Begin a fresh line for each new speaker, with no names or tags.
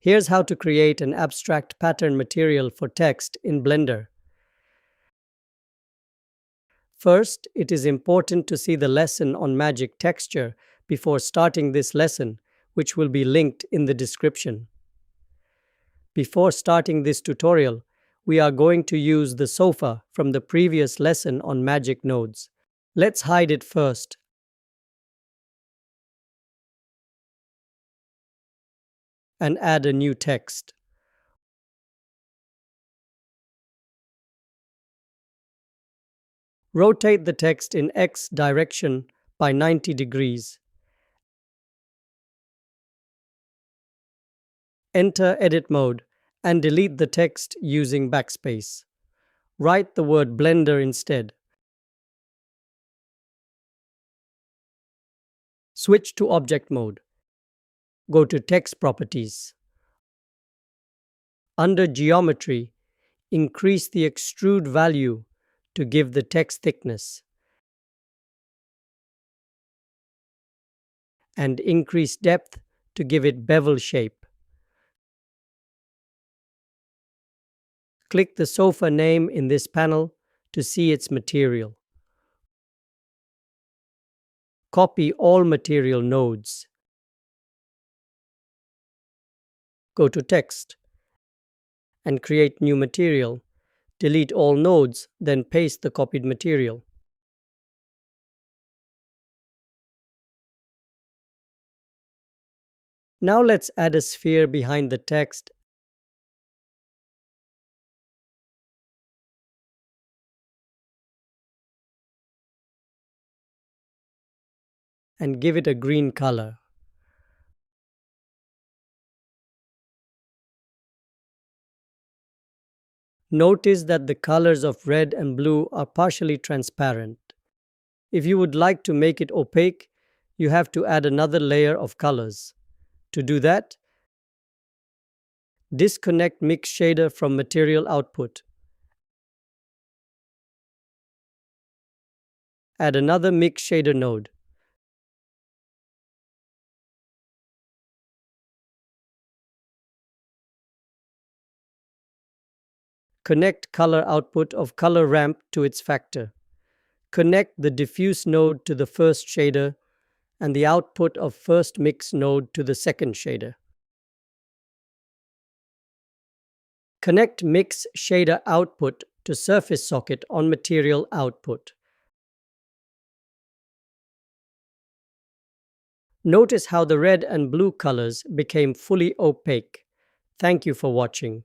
Here's how to create an abstract pattern material for text in Blender. First, it is important to see the lesson on magic texture before starting this lesson, which will be linked in the description. Before starting this tutorial, we are going to use the sofa from the previous lesson on magic nodes. Let's hide it first. And add a new text. Rotate the text in X direction by 90 degrees. Enter Edit mode and delete the text using backspace. Write the word Blender instead. Switch to Object mode. Go to Text Properties. Under Geometry, increase the extrude value to give the text thickness, and increase depth to give it bevel shape. Click the sofa name in this panel to see its material. Copy all material nodes. Go to Text and create new material. Delete all nodes, then paste the copied material. Now let's add a sphere behind the text and give it a green color. Notice that the colors of red and blue are partially transparent. If you would like to make it opaque, you have to add another layer of colors. To do that, disconnect Mix Shader from Material Output. Add another Mix Shader node. Connect Color Output of Color Ramp to its factor. Connect the Diffuse node to the first shader and the output of first mix node to the second shader. Connect Mix Shader Output to Surface Socket on Material Output. Notice how the red and blue colors became fully opaque. Thank you for watching.